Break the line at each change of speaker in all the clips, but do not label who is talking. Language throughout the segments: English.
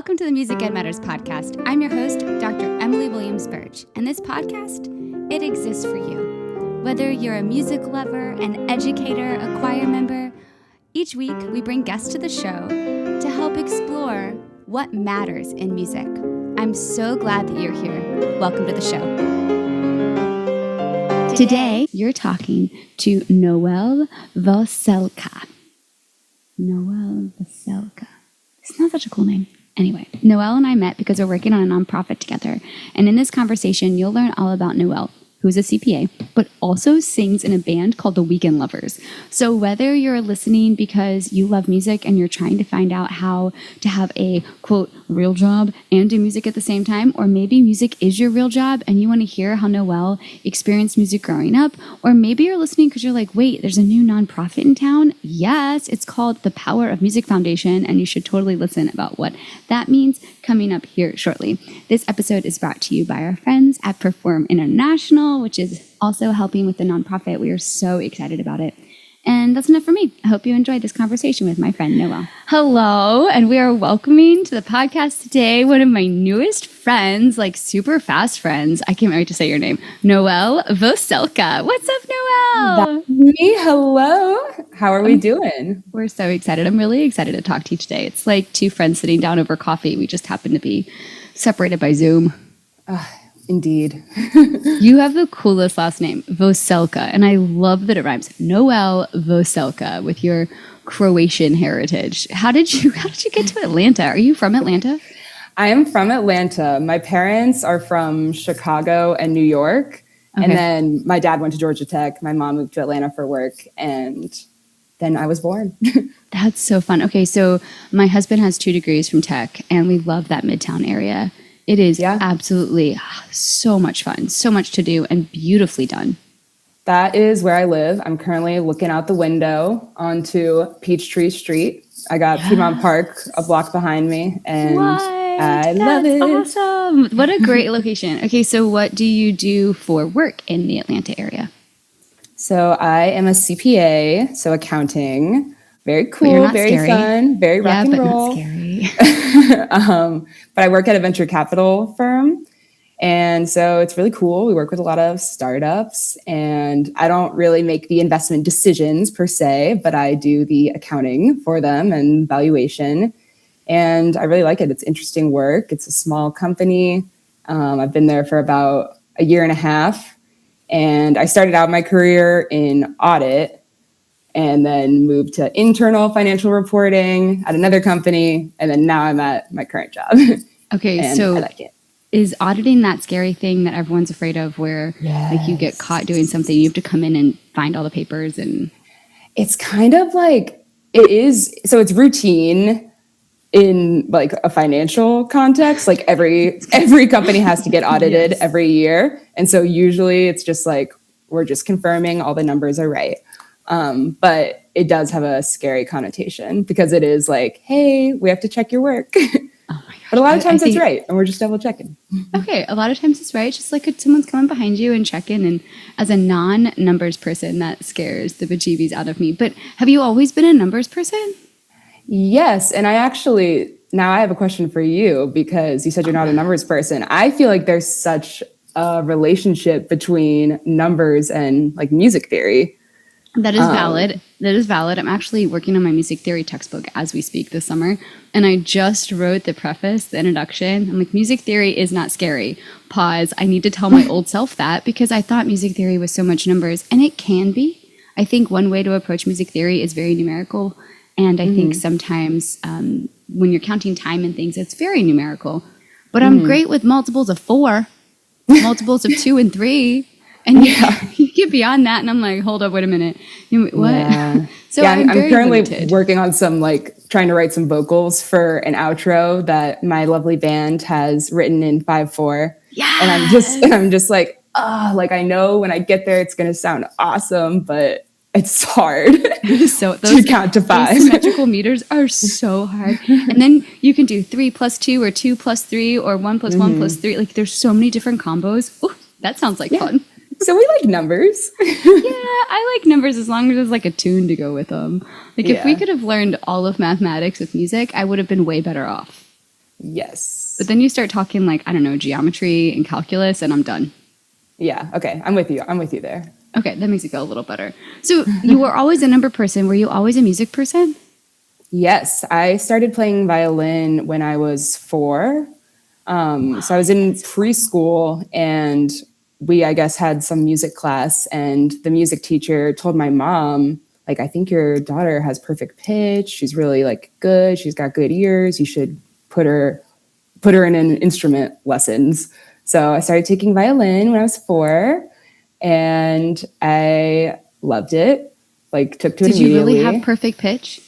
Welcome to the Music Ed Matters podcast. I'm your host, Dr. Emily Williams-Burge, and this podcast, it exists for you. Whether you're a music lover, an educator, a choir member, each week we bring guests to the show to help explore what matters in music. I'm so glad that you're here. Welcome to the show. Today, you're talking to Noelle Vocelka. Noelle Vocelka. It's not such a cool name. Anyway, Noelle and I met because we're working on a nonprofit together. And in this conversation, you'll learn all about Noelle, who's a CPA, but also sings in a band called the Weekend Lovers. So whether you're listening because you love music and you're trying to find out how to have a, quote, real job and do music at the same time, or maybe music is your real job and you want to hear how Noelle experienced music growing up, or maybe you're listening because you're like, wait, there's a new nonprofit in town? Yes, it's called the Power of Music Foundation, and you should totally listen about what that means coming up here shortly. This episode is brought to you by our friends at Perform International, which is also helping with the nonprofit. We are so excited about it. And that's enough for me. I hope you enjoyed this conversation with my friend, Noelle. Hello, and we are welcoming to the podcast today one of my newest friends, like super fast friends. I can't wait to say your name. Noelle Vocelka. What's up, Noelle?
That's me. Hello. How are we doing?
We're so excited. I'm really excited to talk to you today. It's like two friends sitting down over coffee. We just happen to be separated by Zoom.
Indeed.
You have the coolest last name, Vocelka, and I love that it rhymes. Noelle Vocelka with your Croatian heritage. How did you get to Atlanta? Are you from Atlanta?
I am from Atlanta. My parents are from Chicago and New York. Okay. And then my dad went to Georgia Tech. My mom moved to Atlanta for work, and then I was born.
That's so fun. Okay, so my husband has 2 degrees from Tech, and we love that Midtown area. It is absolutely so much fun, so much to do, and beautifully done.
That is where I live. I'm currently looking out the window onto Peachtree Street. I got Piedmont Park a block behind me, and I love it.
That's awesome. What a great location. Okay, so what do you do for work in the Atlanta area?
So I am a CPA, so accounting. Very cool, very scary. Fun, very rock and roll.
Not scary.
But I work at a venture capital firm. And so it's really cool. We work with a lot of startups, and I don't really make the investment decisions per se, but I do the accounting for them and valuation. And I really like it. It's interesting work. It's a small company. I've been there for about a year and a half. And I started out my career in audit, and then moved to internal financial reporting at another company. And then now I'm at my current job.
Okay, so I like it. Is auditing that scary thing that everyone's afraid of where like you get caught doing something, you have to come in and find all the papers? And
it's kind of like, it is. So it's routine in like a financial context. Like every company has to get audited every year. And so usually it's just like, we're just confirming all the numbers are right. But it does have a scary connotation because it is like, hey, we have to check your work. Oh my gosh. But a lot of times it's right, and we're just double checking. Okay,
a lot of times it's right. Just like someone's coming behind you and checking. And as a non-numbers person, that scares the bejeebies out of me. But have you always been a numbers person?
Yes, and now I have a question for you because you said you're not a numbers person. I feel like there's such a relationship between numbers and like music theory.
That is valid. That is valid. I'm actually working on my music theory textbook as we speak this summer. And I just wrote the preface, the introduction. I'm like, music theory is not scary. Pause. I need to tell my old self that because I thought music theory was so much numbers. And it can be. I think one way to approach music theory is very numerical. And I think sometimes when you're counting time and things, it's very numerical. But I'm great with multiples of 4, multiples of 2 and 3. And you get beyond that, and I'm like, hold up, wait a minute. What?
Yeah.
So
I'm currently
limited.
Working on trying to write some vocals for an outro that my lovely band has written in 5/4.
Yeah.
And I'm just like, I know when I get there, it's going to sound awesome, but it's hard to count to 5.
Those symmetrical meters are so hard. And then you can do 3 plus 2 or 2 plus 3 or 1 plus 1 plus 3. Like there's so many different combos. Ooh, that sounds like fun.
So we like numbers.
I like numbers as long as there's like a tune to go with them. Like if we could have learned all of mathematics with music, I would have been way better off.
Yes.
But then you start talking like, I don't know, geometry and calculus, and I'm done.
Yeah. Okay. I'm with you. I'm with you there.
Okay, that makes me feel a little better. So you were always a number person. Were you always a music person?
Yes. I started playing violin when I was 4. So I was in preschool, and we, I guess, had some music class, and the music teacher told my mom, like, I think your daughter has perfect pitch. She's really like good. She's got good ears. You should put her in an instrument lessons. So I started taking violin when I was 4, and I loved it. Like, took to it
Did you
immediately.
really have perfect pitch?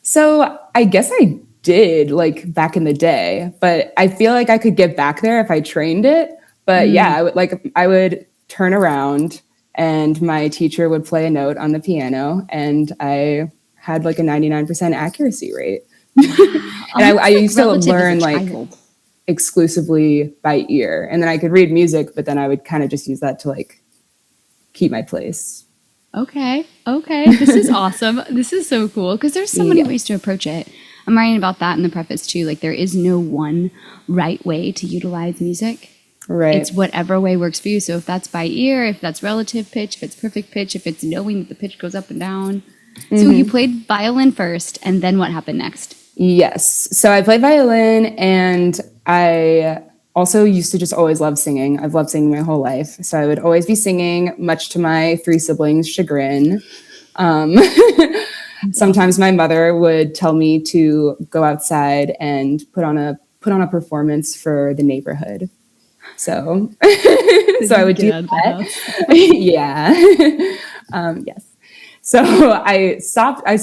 So I guess I did, like, back in the day, but I feel like I could get back there if I trained it. But yeah, I would turn around and my teacher would play a note on the piano, and I had like a 99% accuracy rate. And I used to learn like exclusively by ear, and then I could read music, but then I would kind of just use that to like keep my place.
Okay. This is awesome. This is so cool because there's so many ways to approach it. I'm writing about that in the preface too. Like, there is no one right way to utilize music.
Right.
It's whatever way works for you. So if that's by ear, if that's relative pitch, if it's perfect pitch, if it's knowing that the pitch goes up and down. So you played violin first, and then what happened next?
Yes. So I played violin, and I also used to just always love singing. I've loved singing my whole life. So I would always be singing, much to my 3 siblings' chagrin. Sometimes my mother would tell me to go outside and put on a performance for the neighborhood. So, so I would do that. Yeah. Yes. So I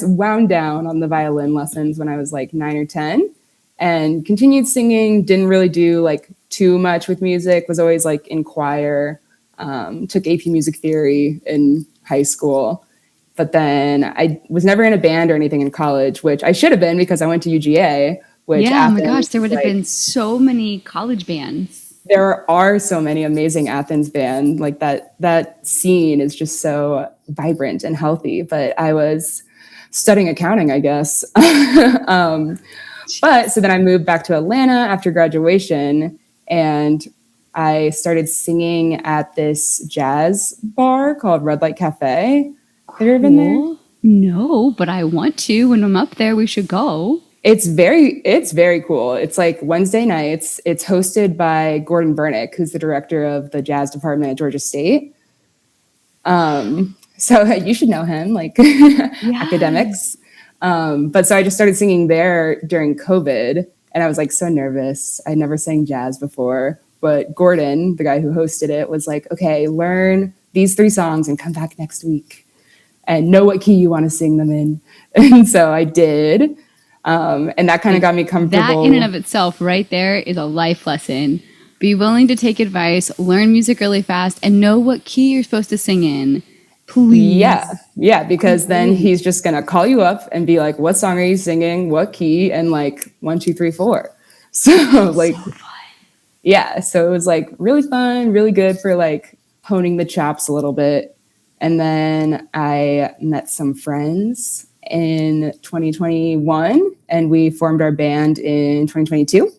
wound down on the violin lessons when I was like 9 or 10, and continued singing. Didn't really do like too much with music, was always like in choir, took AP music theory in high school. But then I was never in a band or anything in college, which I should have been because I went to UGA. Which
oh my gosh, there would have been so many college bands.
There are so many amazing Athens bands. Like that scene is just so vibrant and healthy. But I was studying accounting, I guess. But so then I moved back to Atlanta after graduation, and I started singing at this jazz bar called Red Light Cafe. Have you ever been there?
No, but I want to. When I'm up there, we should go.
It's very cool. It's like Wednesday nights. It's hosted by Gordon Burnick, who's the director of the jazz department at Georgia State. So you should know him, like academics. But so I just started singing there during COVID, and I was like so nervous. I never sang jazz before, but Gordon, the guy who hosted it, was like, okay, learn these 3 songs and come back next week and know what key you want to sing them in. And so I did. And that kind of got me comfortable.
That in and of itself right there is a life lesson. Be willing to take advice, learn music really fast, and know what key you're supposed to sing in. Please.
Yeah, because then he's just going to call you up and be like, what song are you singing? What key? And like 1, 2, 3, 4. So like, so fun. Yeah, so it was like really fun, really good for like honing the chops a little bit. And then I met some friends in 2021, and we formed our band in 2022,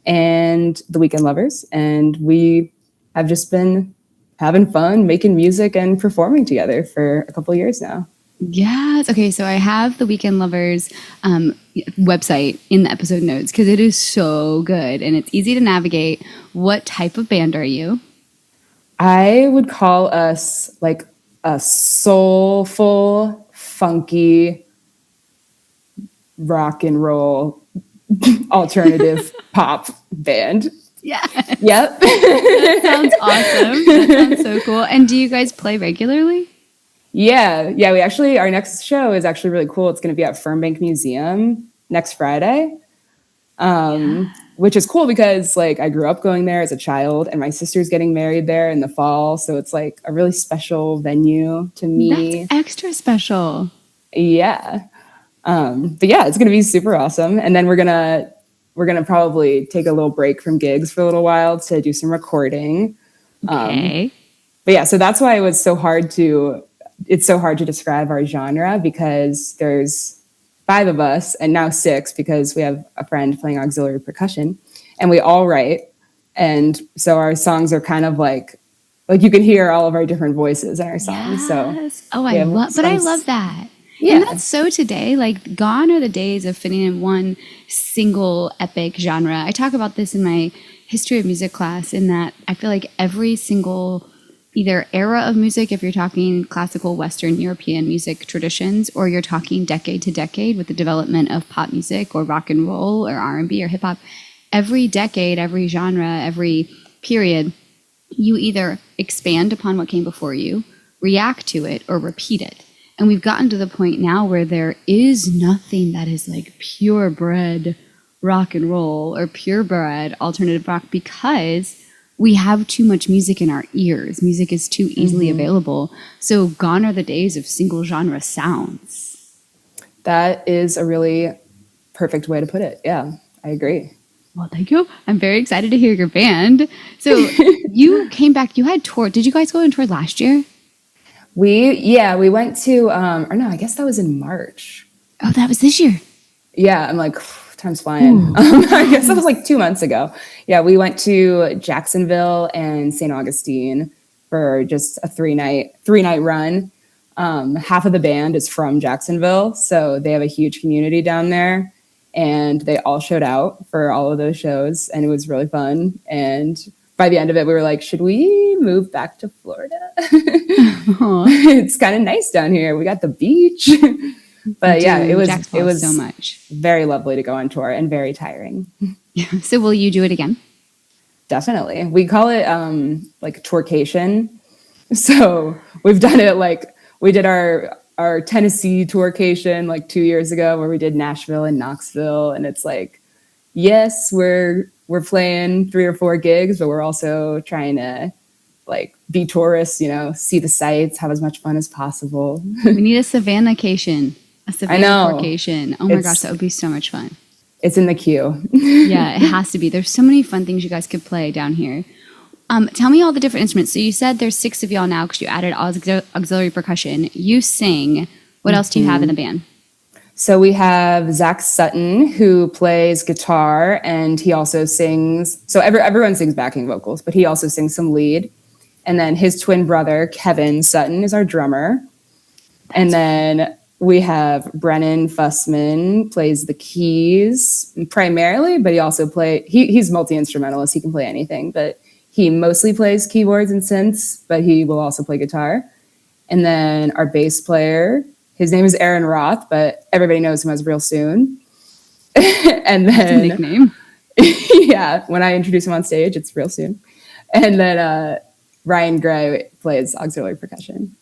and the Weekend Lovers, and we have just been having fun making music and performing together for a couple of years now.
Yes. Okay, so I have the Weekend Lovers website in the episode notes because it is so good and it's easy to navigate. What type of band are you?
I would call us like a soulful, funky, rock and roll, alternative pop band.
Yeah.
Yep.
That sounds awesome. That sounds so cool. And do you guys play regularly?
Yeah. We actually, our next show is actually really cool. It's going to be at Fernbank Museum next Friday. Which is cool because like I grew up going there as a child, and my sister's getting married there in the fall. So it's like a really special venue to me.
That's extra special.
Yeah. But yeah, it's going to be super awesome. And then we're going to probably take a little break from gigs for a little while to do some recording.
Okay.
But yeah, so that's why it's so hard to describe our genre, because there's 5 of us, and now 6 because we have a friend playing auxiliary percussion, and we all write. And so our songs are kind of like you can hear all of our different voices in our songs.
Yes.
So
Oh, I love that.
Yeah.
And that's so today, like gone are the days of fitting in one single epic genre. I talk about this in my history of music class, in that I feel like every single either era of music, if you're talking classical Western European music traditions, or you're talking decade to decade with the development of pop music or rock and roll or R&B or hip hop, every decade, every genre, every period, you either expand upon what came before you, react to it, or repeat it. And we've gotten to the point now where there is nothing that is like purebred rock and roll or purebred alternative rock, because we have too much music in our ears. Music is too easily available. So gone are the days of single genre sounds.
That is a really perfect way to put it. Yeah, I agree.
Well, thank you. I'm very excited to hear your band. So you came back, you had toured. Did you guys go on tour last year?
We went to, or no, I guess that was in March.
Oh, that was this year.
Yeah, I'm like, time's flying. I guess that was like 2 months ago. Yeah, we went to Jacksonville and St. Augustine for just a three night run. Half of the band is from Jacksonville, so they have a huge community down there, and they all showed out for all of those shows, and it was really fun. And by the end of it, we were like, should we move back to Florida? It's kind of nice down here. We got the beach. But yeah, it was
so much.
Very lovely to go on tour and very tiring.
So will you do it again?
Definitely. We call it like tourcation. So we've done it, like we did our Tennessee tourcation like 2 years ago, where we did Nashville and Knoxville, and it's like, yes, we're playing 3 or 4 gigs, but we're also trying to like be tourists, see the sights, have as much fun as possible.
We need a Savannah-cation. A Savannah vacation. Oh my gosh, that would be so much fun.
It's in the queue.
Yeah, it has to be. There's so many fun things you guys could play down here. Tell me all the different instruments. So you said there's 6 of y'all now because you added auxiliary percussion. You sing. What else do you have in the band?
So we have Zach Sutton, who plays guitar, and he also sings. So everyone sings backing vocals, but he also sings some lead. And then his twin brother, Kevin Sutton, is our drummer. And then we have Brennan Fussman, plays the keys primarily, but he also he's multi-instrumentalist. He can play anything, but he mostly plays keyboards and synths, but he will also play guitar. And then our bass player, his name is Aaron Roth, but everybody knows him as Real Soon. And then
that's a nickname.
Yeah, when I introduce him on stage, it's Real Soon. And then Ryan Gray plays auxiliary percussion.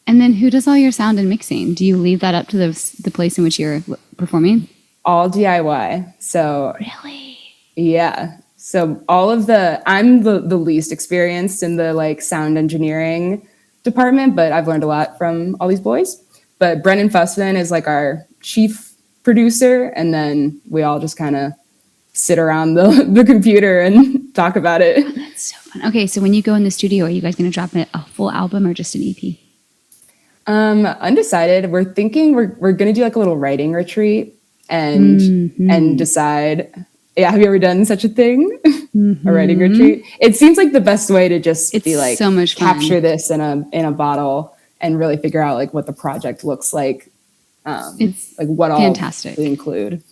And then who does all your sound and mixing? Do you leave that up to the place in which you're performing?
All DIY. So
really?
Yeah. So I'm the least experienced in the like sound engineering department, but I've learned a lot from all these boys. But Brennan Fussman is like our chief producer, and then we all just kind of sit around the computer and talk about it.
Oh, that's so fun. Okay, so when you go in the studio, are you guys going to drop a full album or just an EP?
Undecided. We're thinking we're going to do like a little writing retreat and decide. Yeah, have you ever done such a thing? A writing retreat? It seems like the best way to just be like,
so much fun.
Capture this in a bottle and really figure out like what the project looks like.
It's
like what
fantastic.
all we include.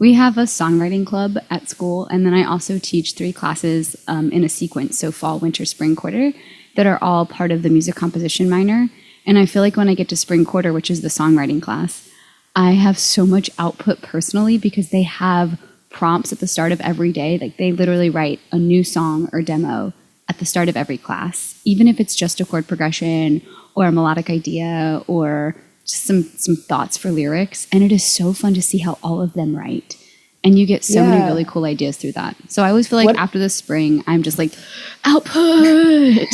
We have a songwriting club at school, and then I also teach 3 classes in a sequence, so fall, winter, spring quarter, that are all part of the music composition minor. And I feel like when I get to spring quarter, which is the songwriting class, I have so much output personally because they have prompts at the start of every day. Like they literally write a new song or demo at the start of every class, even if it's just a chord progression or a melodic idea or just some thoughts for lyrics. And it is so fun to see how all of them write. And you get so many really cool ideas through that. So I always feel like after the spring, I'm just like, output.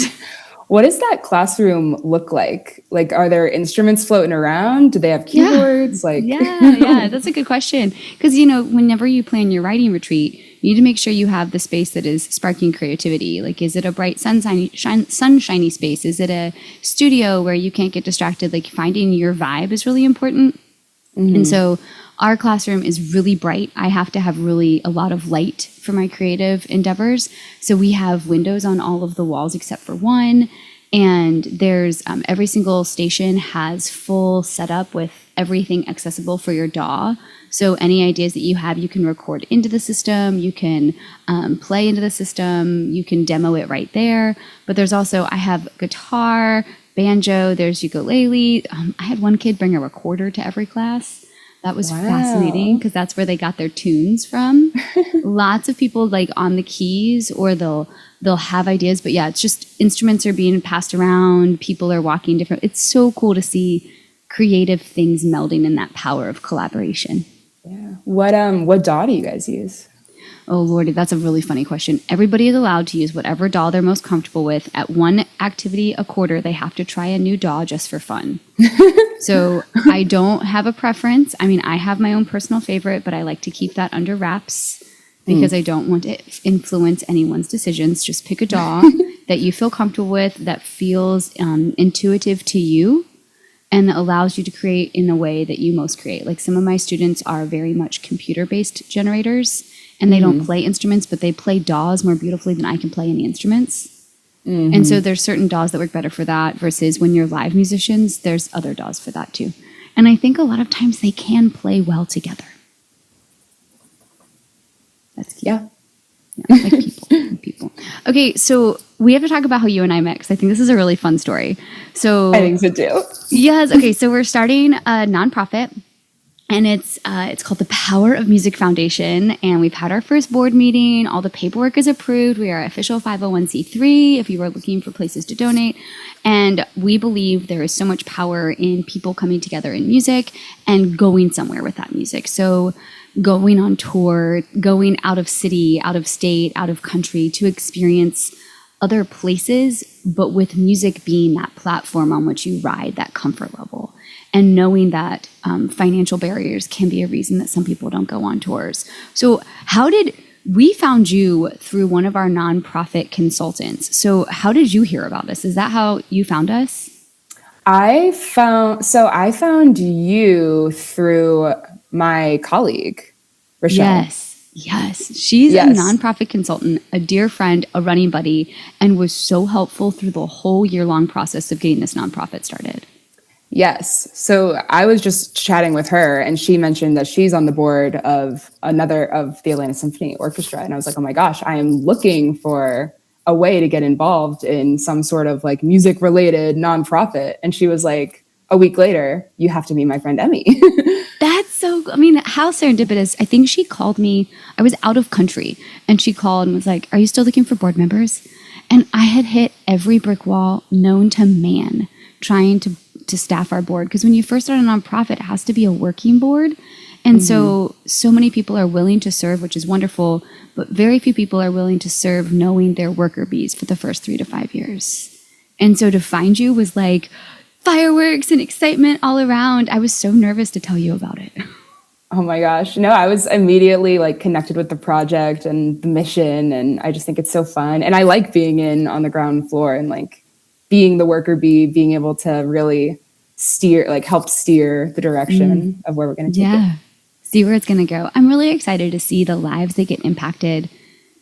What does that classroom look like? Like, are there instruments floating around? Do they have keyboards?
Yeah, that's a good question. Because, whenever you plan your writing retreat, you need to make sure you have the space that is sparking creativity. Like, is it a bright sunshiny space? Is it a studio where you can't get distracted? Like, finding your vibe is really important. And so our classroom is really bright. I have to have really a lot of light for my creative endeavors. So we have windows on all of the walls except for one. And there's every single station has full setup with everything accessible for your DAW. So any ideas that you have, you can record into the system, you can play into the system, you can demo it right there. But there's also, I have guitar, banjo, there's ukulele. I had one kid bring a recorder to every class. That was fascinating because that's where they got their tunes from. Lots of people like on the keys, or they'll have ideas, but yeah, it's just instruments are being passed around, people are walking different. It's so cool to see creative things melding in that power of collaboration.
Yeah. What DAW do you guys use?
Oh, Lordy, that's a really funny question. Everybody is allowed to use whatever DAW they're most comfortable with. At one activity a quarter, they have to try a new DAW just for fun. So I don't have a preference. I mean, I have my own personal favorite, but I like to keep that under wraps because I don't want to influence anyone's decisions. Just pick a DAW that you feel comfortable with, that feels intuitive to you, and that allows you to create in the way that you most create. Like some of my students are very much computer-based generators, and they don't play instruments, but they play DAWs more beautifully than I can play any instruments. And so there's certain DAWs that work better for that versus when you're live musicians, there's other DAWs for that too. And I think a lot of times they can play well together. That's key.
Yeah.
Like people. Okay, so we have to talk about how you and I met, because I think this is a really fun story. So
I think so too.
Yes. Okay, so we're starting a nonprofit, and it's called the Power of Music Foundation, and we've had our first board meeting. All the paperwork is approved. We are official 501c3 if you are looking for places to donate. And we believe there is so much power in people coming together in music and going somewhere with that music. So going on tour, going out of city, out of state, out of country to experience other places, but with music being that platform on which you ride that comfort level. And knowing that financial barriers can be a reason that some people don't go on tours. So we found you through one of our nonprofit consultants. So how did you hear about us? Is that how you found us?
I found you through my colleague, Rochelle.
Yes. She's a nonprofit consultant, a dear friend, a running buddy, and was so helpful through the whole year-long process of getting this nonprofit started.
Yes. So I was just chatting with her, and she mentioned that she's on the board of the Atlanta Symphony Orchestra. And I was like, oh my gosh, I am looking for a way to get involved in some sort of like music related nonprofit. And she was like, a week later, you have to meet my friend Emmy.
That's so, how serendipitous. I think she called me, I was out of country, and she called and was like, are you still looking for board members? And I had hit every brick wall known to man trying to staff our board. Because when you first start a nonprofit, it has to be a working board. And so many people are willing to serve, which is wonderful, but very few people are willing to serve knowing they're worker bees for the first 3 to 5 years. And so to find you was like fireworks and excitement all around. I was so nervous to tell you about it.
Oh my gosh. No, I was immediately like connected with the project and the mission. And I just think it's so fun. And I like being on the ground floor and like being the worker bee, being able to really help steer the direction of where we're going to take it.
See where it's going to go. I'm really excited to see the lives that get impacted.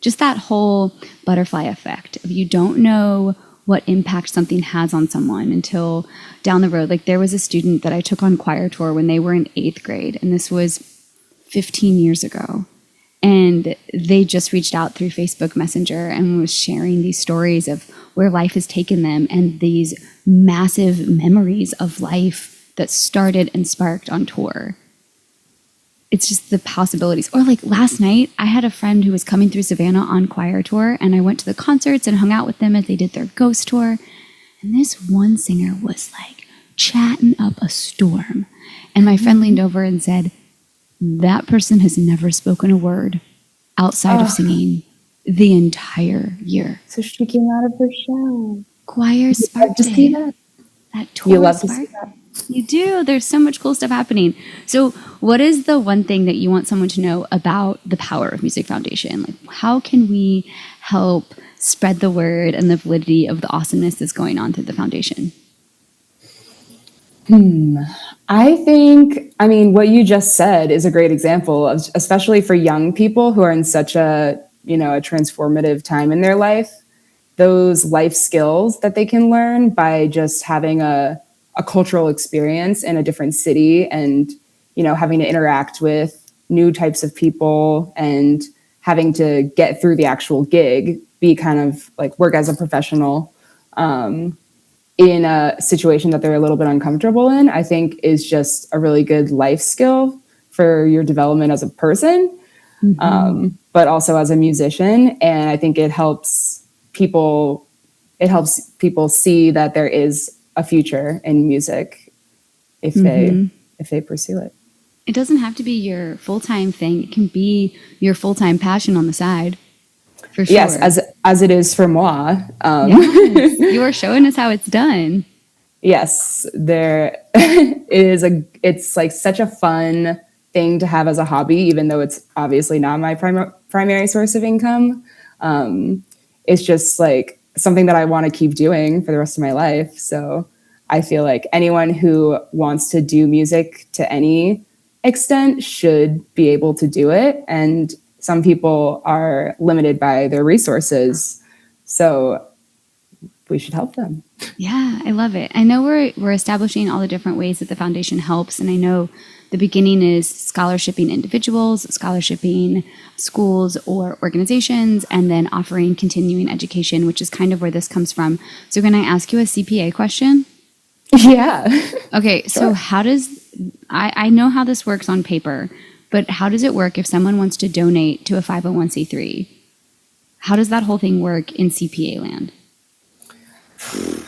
Just that whole butterfly effect of you don't know what impact something has on someone until down the road. Like there was a student that I took on choir tour when they were in 8th grade, and this was 15 years ago. And they just reached out through Facebook Messenger and was sharing these stories of where life has taken them and these massive memories of life that started and sparked on tour. It's just the possibilities. Or like last night, I had a friend who was coming through Savannah on choir tour, and I went to the concerts and hung out with them as they did their ghost tour. And this one singer was like chatting up a storm. And my friend leaned over and said, that person has never spoken a word outside of singing the entire year.
So she came out of her shell.
Choir sparked it. That tour
you love to see that.
You do. There's so much cool stuff happening. So what is the one thing that you want someone to know about the Power of Music Foundation? Like, how can we help spread the word and the validity of the awesomeness that's going on through the foundation?
I think, I mean, what you just said is a great example of, especially for young people who are in such a, a transformative time in their life, those life skills that they can learn by just having a cultural experience in a different city and, having to interact with new types of people and having to get through the actual gig, be kind of like work as a professional, in a situation that they're a little bit uncomfortable in, I think is just a really good life skill for your development as a person, but also as a musician. And I think it helps people see that there is a future in music if they pursue it.
It doesn't have to be your full-time thing. It can be your full-time passion on the side. For sure.
Yes, as it is for moi.
Yes, you are showing us how it's done.
Yes, there it's like such a fun thing to have as a hobby, even though it's obviously not my primary source of income. It's just like something that I want to keep doing for the rest of my life. So I feel like anyone who wants to do music to any extent should be able to do it. And some people are limited by their resources, so we should help them.
Yeah, I love it. I know we're establishing all the different ways that the foundation helps, and I know the beginning is scholarshiping individuals, scholarshiping schools or organizations, and then offering continuing education, which is kind of where this comes from. So can I ask you a CPA question?
Yeah.
Okay, sure. So how does, I know how this works on paper, but how does it work if someone wants to donate to a 501c3? How does that whole thing work in CPA land?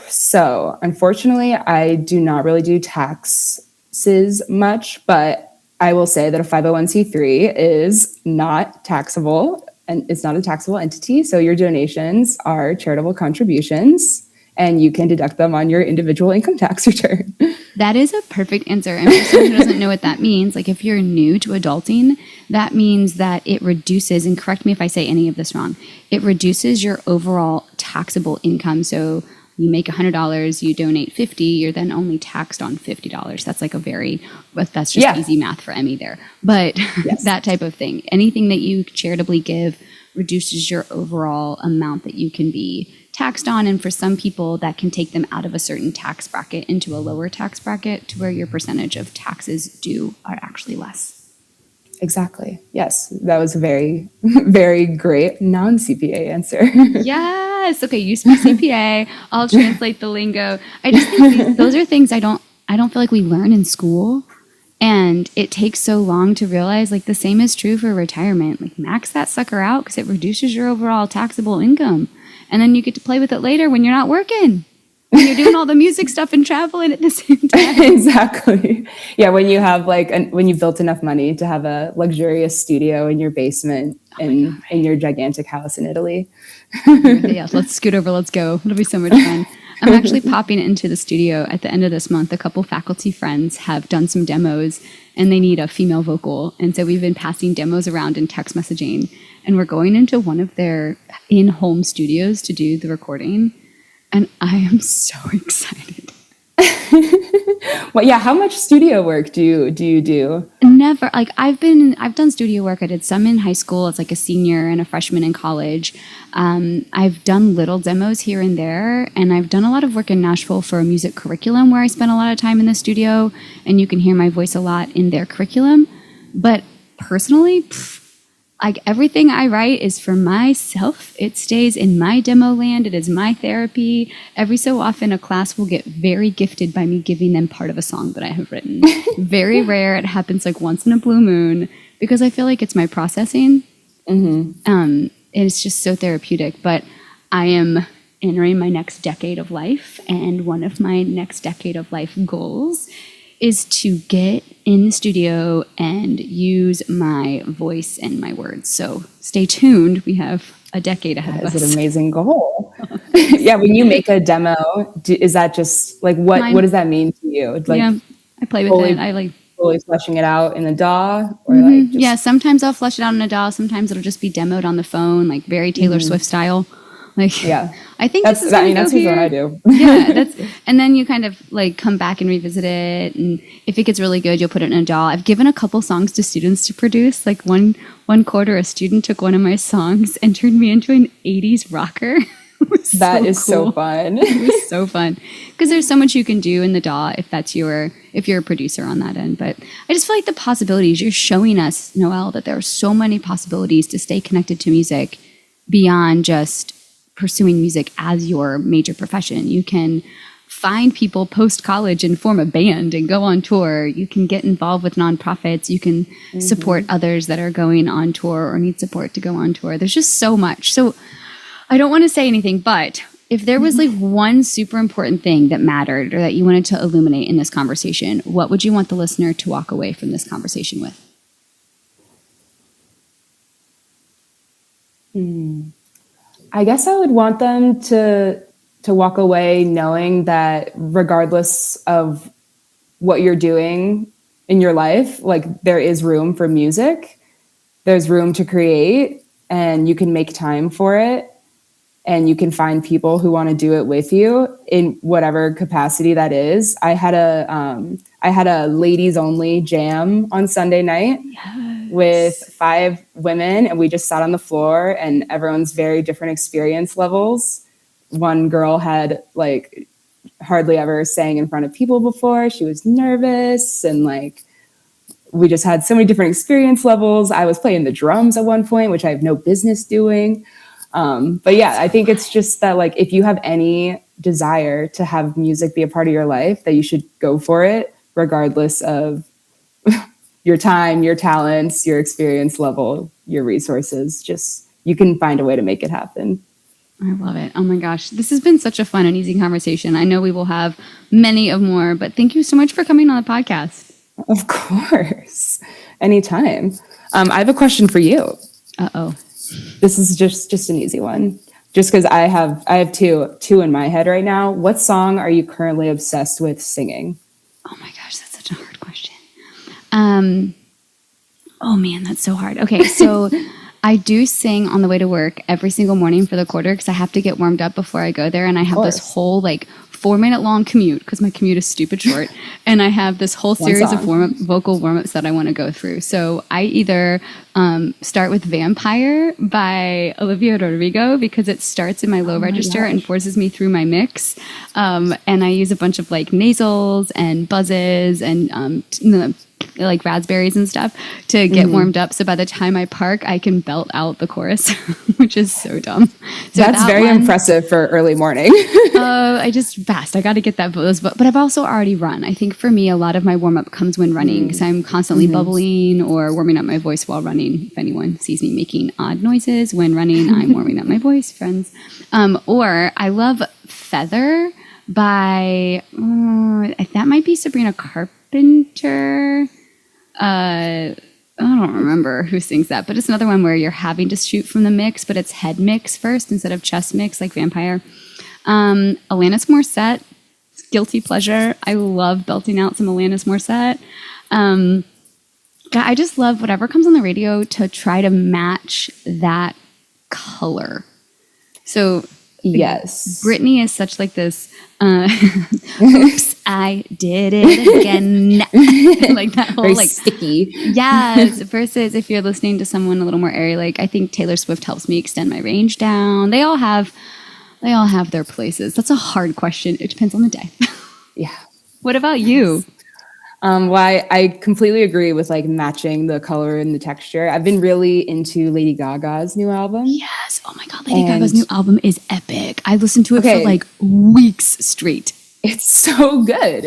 So, unfortunately, I do not really do taxes much, but I will say that a 501c3 is not taxable, and it's not a taxable entity. So your donations are charitable contributions, and you can deduct them on your individual income tax return.
That is a perfect answer. And for someone who doesn't know what that means, like if you're new to adulting, that means that it reduces, and correct me if I say any of this wrong, it reduces your overall taxable income. So you make $100, you donate $50, you're then only taxed on $50. That's like that's just easy math for Emmy there. But yes. That type of thing. Anything that you charitably give reduces your overall amount that you can be taxed on. And for some people, that can take them out of a certain tax bracket into a lower tax bracket to where your percentage of taxes due are actually less.
Exactly. Yes. That was a very, very great non-CPA answer.
Yes. Okay. You speak CPA. I'll translate the lingo. I just think those are things I don't feel like we learn in school. And it takes so long to realize, like, the same is true for retirement. Like, max that sucker out because it reduces your overall taxable income. And then you get to play with it later when you're not working. When you're doing all the music stuff and traveling at the same time.
Exactly. Yeah, when you have when you've built enough money to have a luxurious studio in your basement in your gigantic house in Italy.
Yeah, let's scoot over. Let's go. It'll be so much fun. I'm actually popping into the studio at the end of this month. A couple faculty friends have done some demos and they need a female vocal. And so we've been passing demos around in text messaging. And we're going into one of their in-home studios to do the recording. And I am so excited.
Well, yeah. How much studio work do you do?
Never. Like I've done studio work. I did some in high school as like a senior and a freshman in college. I've done little demos here and there, and I've done a lot of work in Nashville for a music curriculum where I spent a lot of time in the studio, and you can hear my voice a lot in their curriculum. But personally, like everything I write is for myself. It stays in my demo land. It is my therapy. Every so often a class will get very gifted by me giving them part of a song that I have written. Very rare. It happens like once in a blue moon because I feel like it's my processing. Mm-hmm. It's just so therapeutic. But I am entering my next decade of life, and one of my next decade of life goals is to get in the studio and use my voice and my words. So stay tuned. We have a decade ahead of us.
That is an amazing goal. Yeah, when you make a demo, is that just like what does that mean to you? Like,
yeah, I play with it. I like
fully fleshing it out in a DAW, or like just...
Yeah, sometimes I'll flesh it out in a DAW. Sometimes it'll just be demoed on the phone, like very Taylor Swift style. Like,
Yeah.
I think this is
I
going
mean,
to go
that's usually what I
here.
do.
Yeah, and then you kind of like come back and revisit it, and if it gets really good, you'll put it in a DAW. I've given a couple songs to students to produce. Like one quarter, a student took one of my songs and turned me into an '80s rocker.
That is so fun.
It was so fun because there's so much you can do in the DAW if you're a producer on that end. But I just feel like the possibilities you're showing us, Noelle, that there are so many possibilities to stay connected to music beyond just pursuing music as your major profession. You can find people post college and form a band and go on tour. You can get involved with nonprofits. You can support others that are going on tour or need support to go on tour. There's just so much. So I don't want to say anything, but if there was like one super important thing that mattered or that you wanted to illuminate in this conversation, what would you want the listener to walk away from this conversation with?
I guess I would want them to walk away knowing that regardless of what you're doing in your life, like there is room for music, there's room to create, and you can make time for it, and you can find people who want to do it with you in whatever capacity that is. I had a ladies only jam on Sunday night.
Yes.
With 5 women, and we just sat on the floor, and everyone's very different experience levels. One girl had like hardly ever sang in front of people before. She was nervous, and like we just had so many different experience levels. I was playing the drums at one point, which I have no business doing. But yeah, I think it's just that like if you have any desire to have music be a part of your life, that you should go for it, regardless of your time, your talents, your experience level, your resources. Just you can find a way to make it happen.
I love it. Oh my gosh. This has been such a fun and easy conversation. I know we will have many of more, but thank you so much for coming on the podcast.
Of course. Anytime. I have a question for you.
Uh-oh.
This is just an easy one. Just because I have two in my head right now. What song are you currently obsessed with singing?
Oh my gosh, that's such a hard question. Oh man, that's so hard. Okay, so I do sing on the way to work every single morning for the quarter because I have to get warmed up before I go there. And I have this whole like 4-minute long commute because my commute is stupid short. And I have this whole series of vocal warm-ups that I want to go through. So I either start with Vampire by Olivia Rodrigo because it starts in my low register and forces me through my mix. And I use a bunch of like nasals and buzzes and like raspberries and stuff to get warmed up. So by the time I park, I can belt out the chorus, which is so dumb. So
that's very impressive for early morning.
I just fast. I got to get those. But I've also already run. I think for me, a lot of my warm up comes when running because I'm constantly bubbling or warming up my voice while running. If anyone sees me making odd noises when running, I'm warming up my voice, friends. Or I love Feather by, that might be Sabrina Carpenter. I don't remember who sings that, but it's another one where you're having to shoot from the mix, but it's head mix first instead of chest mix like Vampire. Alanis Morissette, guilty pleasure. I love belting out some Alanis Morissette. I just love whatever comes on the radio to try to match that color. So
yes,
Britney is such like this, oops, I did it again. Like that whole
very
like
sticky.
Yes. Versus if you're listening to someone a little more airy, like I think Taylor Swift helps me extend my range down. They all have their places. That's a hard question. It depends on the day.
Yeah.
What about you?
Well, I completely agree with like matching the color and the texture. I've been really into Lady Gaga's new album.
Yes. Oh my God. Lady Gaga's new album is epic. I listened to it for like weeks straight.
It's so good.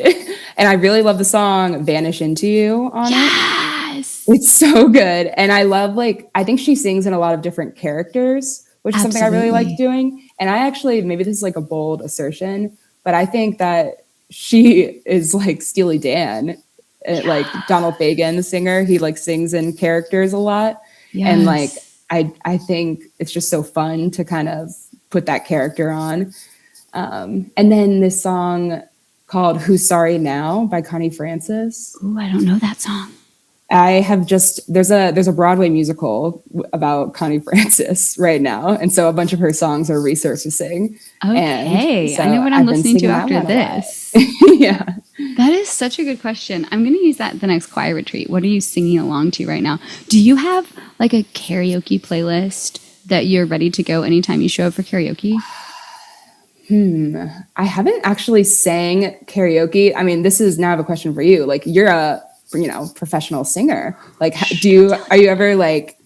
And I really love the song Vanish Into You on it.
Yes.
It's so good. And I love I think she sings in a lot of different characters, which is something I really like doing. And I actually, maybe this is like a bold assertion, but I think that she is like Steely Dan, like Donald Fagen, the singer. He like sings in characters a lot. Yes. And like, I think it's just so fun to kind of put that character on. And then this song called Who's Sorry Now by Connie Francis.
Ooh, I don't know that song.
I have there's a Broadway musical about Connie Francis right now, and so a bunch of her songs are resurfacing.
Okay,
and so
I know what I'm listening to after this.
Yeah,
that is such a good question. I'm going to use that at the next choir retreat. What are you singing along to right now? Do you have like a karaoke playlist that you're ready to go anytime you show up for karaoke?
I haven't actually sang karaoke. I mean, this is now I have a question for you. Like, you're a professional singer. Like, are you ever like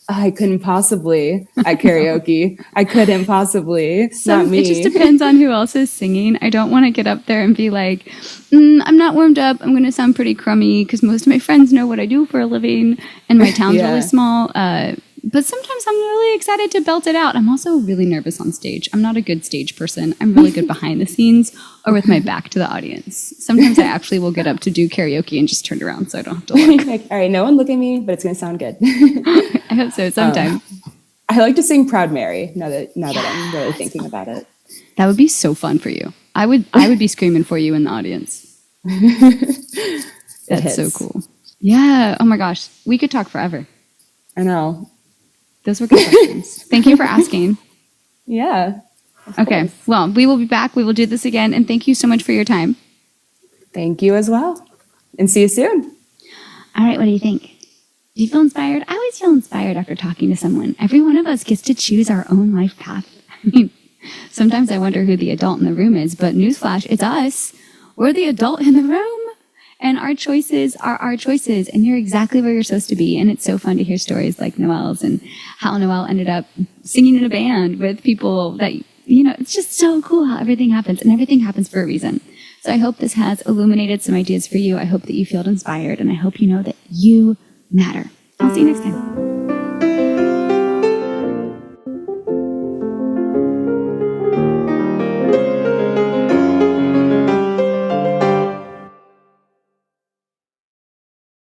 I couldn't possibly at karaoke. I couldn't possibly. Not me.
It just depends on who else is singing. I don't want to get up there and be like, I'm not warmed up. I'm going to sound pretty crummy because most of my friends know what I do for a living and my town's really small. But sometimes I'm really excited to belt it out. I'm also really nervous on stage. I'm not a good stage person. I'm really good behind the scenes or with my back to the audience. Sometimes I actually will get up to do karaoke and just turn around so I don't have to look.
Like, all right, no one look at me, but it's going to sound good.
I hope so sometime.
I like to sing Proud Mary now that I'm really thinking about it.
That would be so fun for you. I would be screaming for you in the audience. That's so cool. Yeah. Oh my gosh. We could talk forever.
I know.
Those were good questions. Thank you for asking.
Yeah.
Okay. Well, we will be back. We will do this again. And thank you so much for your time.
Thank you as well. And see you soon.
All right. What do you think? Do you feel inspired? I always feel inspired after talking to someone. Every one of us gets to choose our own life path. I mean, sometimes I wonder who the adult in the room is, but newsflash, it's us. We're the adult in the room. And our choices are our choices, and you're exactly where you're supposed to be. And it's so fun to hear stories like Noelle's and how Noelle ended up singing in a band with people that, it's just so cool how everything happens, and everything happens for a reason. So I hope this has illuminated some ideas for you. I hope that you feel inspired, and I hope you know that you matter. I'll see you next time.